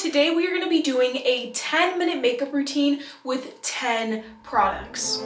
today we are going to be doing a 10-minute makeup routine with 10 products.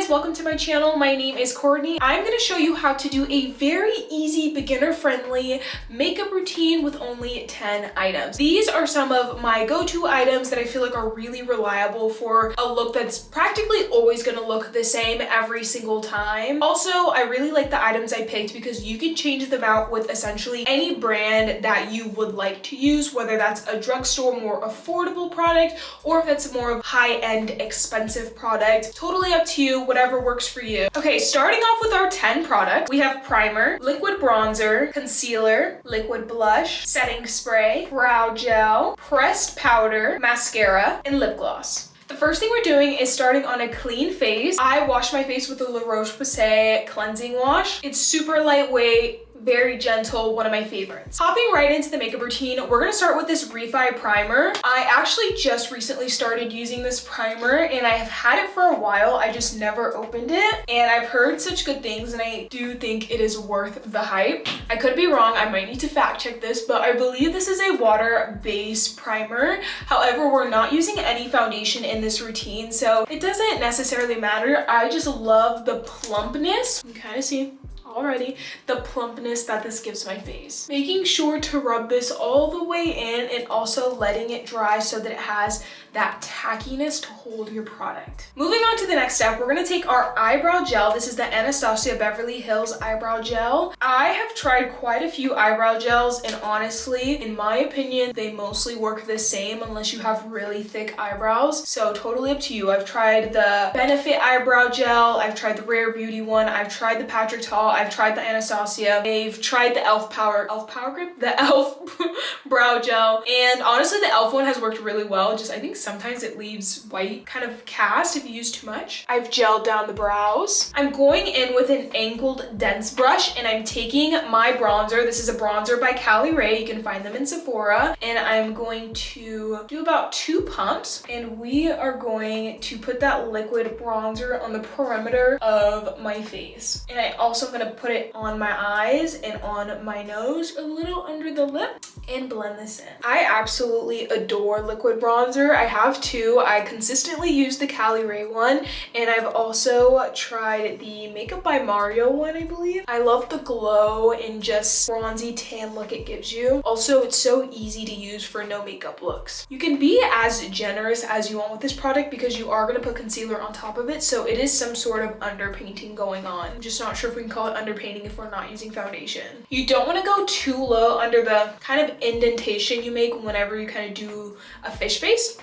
Welcome to my channel. My name is Courtney. I'm going to show you how to do a very easy, beginner-friendly makeup routine with only 10 items. These are some of my go-to items that I feel like are really reliable for a look that's practically always going to look the same every single time. Also, I really like the items I picked because you can change them out with essentially any brand that you would like to use, whether that's a drugstore, more affordable product, or if it's more of high-end, expensive product. Totally up to you, whatever works for you. Okay, starting off with our 10 products, we have primer, liquid bronzer, concealer, liquid blush, setting spray, brow gel, pressed powder, mascara, and lip gloss. The first thing we're doing is starting on a clean face. I wash my face with the La Roche-Posay cleansing wash. It's super lightweight, very gentle, one of my favorites. Hopping right into the makeup routine, we're gonna start with this Refy Primer. I actually just recently started using this primer and I have had it for a while. I just never opened it and I've heard such good things and I do think it is worth the hype. I could be wrong, I might need to fact check this, but I believe this is a water-based primer. However, we're not using any foundation in this routine, so it doesn't necessarily matter. I just love the plumpness. You can kind of see already the plumpness that this gives my face. Making sure to rub this all the way in and also letting it dry so that it has that tackiness to hold your product. Moving on to the next step, we're gonna take our eyebrow gel. This is the Anastasia Beverly Hills eyebrow gel. I have tried quite a few eyebrow gels and honestly, in my opinion, they mostly work the same unless you have really thick eyebrows. So totally up to you. I've tried the Benefit eyebrow gel, I've tried the Rare Beauty one, I've tried the Patrick Ta, I've tried the Anastasia, I've tried the e.l.f. Power Grip? The e.l.f. brow gel. And honestly, the e.l.f. one has worked really well. Just I think sometimes it leaves white kind of cast if you use too much. I've gelled down the brows. I'm going in with an angled dense brush and I'm taking my bronzer. This is a bronzer by Caliray. You can find them in Sephora. And I'm going to do about 2 pumps and we are going to put that liquid bronzer on the perimeter of my face. And I also am going to put it on my eyes and on my nose, a little under the lip, and blend this in. I absolutely adore liquid bronzer. I have 2. I consistently use the Caliray one, and I've also tried the Makeup by Mario one, I believe. I love the glow and just bronzy tan look it gives you. Also, it's so easy to use for no makeup looks. You can be as generous as you want with this product because you are going to put concealer on top of it, so it is some sort of underpainting going on. I'm just not sure if we can call it underpainting if we're not using foundation. You don't want to go too low under the kind of indentation you make whenever you kind of do a fish face.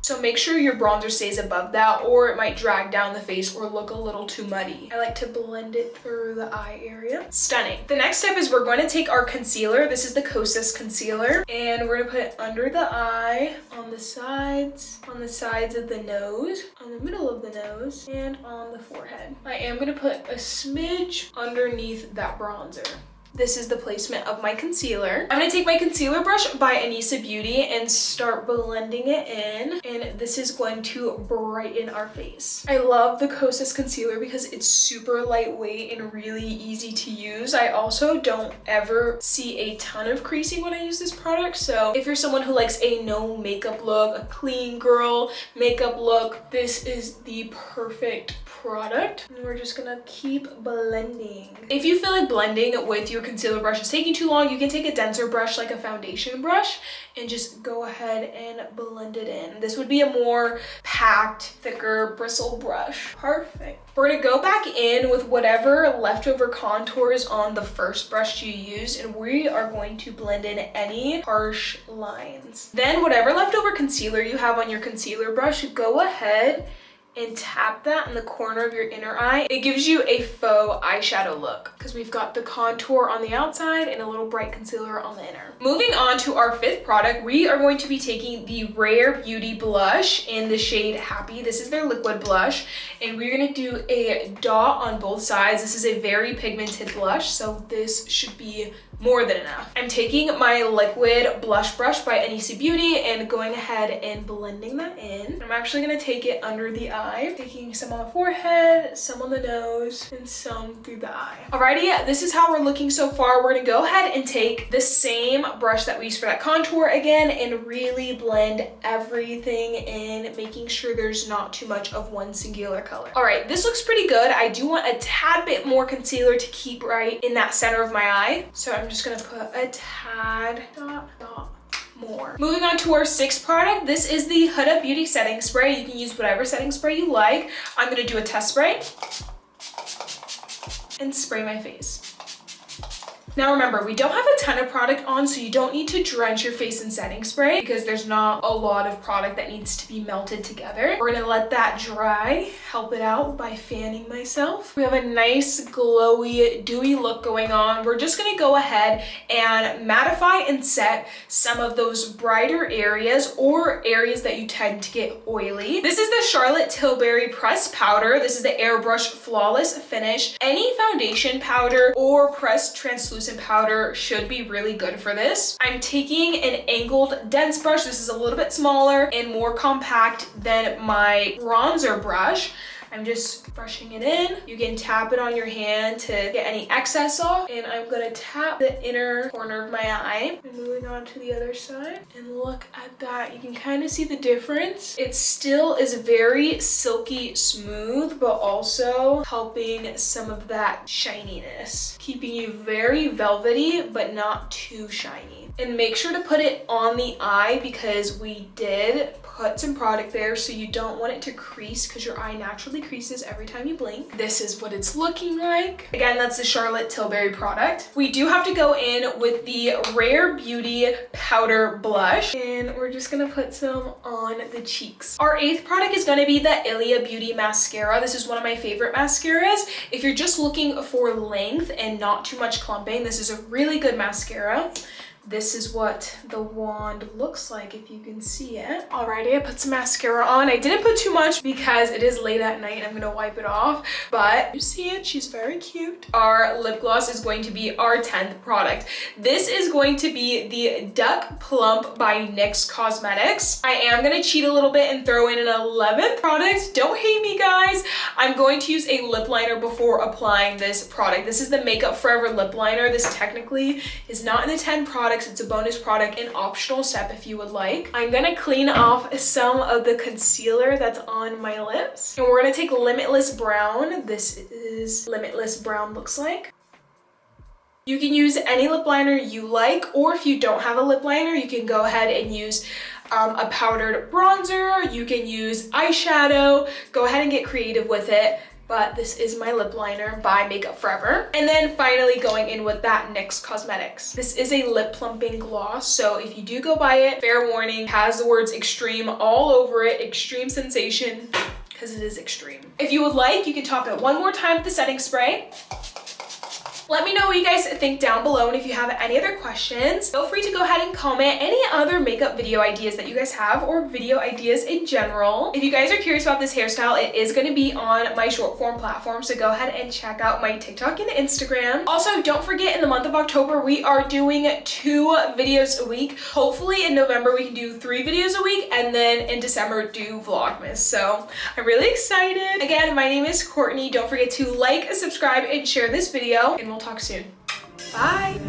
So make sure your bronzer stays above that or it might drag down the face or look a little too muddy. I like to blend it through the eye area. Stunning. The next step is we're going to take our concealer. This is the Kosas Concealer. And we're going to put it under the eye, on the sides of the nose, on the middle of the nose, and on the forehead. I am going to put a smidge underneath that bronzer. This is the placement of my concealer. I'm gonna take my concealer brush by Anastazia Beauty and start blending it in. And this is going to brighten our face. I love the Kosas Concealer because it's super lightweight and really easy to use. I also don't ever see a ton of creasing when I use this product. So if you're someone who likes a no makeup look, a clean girl makeup look, this is the perfect product. And we're just gonna keep blending. If you feel like blending with your concealer brush is taking too long, you can take a denser brush like a foundation brush and just go ahead and blend it in. This would be a more packed, thicker bristle brush. Perfect. We're gonna go back in with whatever leftover contours on the first brush you used, and we are going to blend in any harsh lines. Then whatever leftover concealer you have on your concealer brush, go ahead and tap that in the corner of your inner eye. It gives you a faux eyeshadow look because we've got the contour on the outside and a little bright concealer on the inner. Moving on to our 5th product, we are going to be taking the Rare Beauty blush in the shade Happy. This is their liquid blush, and we're gonna do a dot on both sides. This is a very pigmented blush, so this should be more than enough. I'm taking my liquid blush brush by Anastazia Beauty and going ahead and blending that in. I'm actually gonna take it under the eye, taking some on the forehead, some on the nose, and some through the eye. Alrighty, this is how we're looking so far. We're gonna go ahead and take the same brush that we used for that contour again and really blend everything in, making sure there's not too much of one singular color. All right, this looks pretty good. I do want a tad bit more concealer to keep right in that center of my eye. So I'm just gonna put a tad dot more. Moving on to our sixth product. This is the Huda Beauty setting spray. You can use whatever setting spray you like. I'm gonna do a test spray and spray my face. Now remember, we don't have a ton of product on, so you don't need to drench your face in setting spray because there's not a lot of product that needs to be melted together. We're gonna let that dry, help it out by fanning myself. We have a nice glowy, dewy look going on. We're just gonna go ahead and mattify and set some of those brighter areas or areas that you tend to get oily. This is the Charolette Tilbury Pressed Powder. This is the Airbrush Flawless Finish. Any foundation powder or pressed translucent powder should be really good for this. I'm taking an angled dense brush. This is a little bit smaller and more compact than my bronzer brush. I'm just brushing it in. You can tap it on your hand to get any excess off. And I'm gonna tap the inner corner of my eye. And moving on to the other side. And look at that. You can kind of see the difference. It still is very silky smooth, but also helping some of that shininess. Keeping you very velvety, but not too shiny. And make sure to put it on the eye because we did put some product there, so you don't want it to crease because your eye naturally creases every time you blink. This is what it's looking like. Again, that's the Charolette Tilbury product. We do have to go in with the Rare Beauty Powder Blush, and we're just gonna put some on the cheeks. Our eighth product is gonna be the Ilia Beauty Mascara. This is one of my favorite mascaras. If you're just looking for length and not too much clumping, this is a really good mascara. This is what the wand looks like if you can see it. Alrighty, I put some mascara on. I didn't put too much because it is late at night. I'm gonna wipe it off, but you see it, she's very cute. Our lip gloss is going to be our 10th product. This is going to be the Duck Plump by NYX Cosmetics. I am gonna cheat a little bit and throw in an 11th product. Don't hate me, guys. I'm going to use a lip liner before applying this product. This is the Makeup Forever lip liner. This technically is not in the 10 products. It's a bonus product, an optional step if you would like. I'm gonna clean off some of the concealer that's on my lips. And we're gonna take Limitless Brown. This is Limitless Brown looks like. You can use any lip liner you like, or if you don't have a lip liner, you can go ahead and use a powdered bronzer. You can use eyeshadow. Go ahead and get creative with it. But this is my lip liner by Makeup Forever. And then finally going in with that NYX Cosmetics. This is a lip plumping gloss, so if you do go buy it, fair warning, has the words extreme all over it, extreme sensation, because it is extreme. If you would like, you can top it one more time with the setting spray. Let me know what you guys think down below, and if you have any other questions, feel free to go ahead and comment any other makeup video ideas that you guys have, or video ideas in general. If you guys are curious about this hairstyle, it is going to be on my short form platform, so go ahead and check out my TikTok and Instagram. Also, don't forget, in the month of October, we are doing 2 videos a week. Hopefully in November we can do 3 videos a week, and then in December do Vlogmas. So I'm really excited. Again, my name is Courtney. Don't forget to like, subscribe, and share this video, and we'll talk soon. Bye.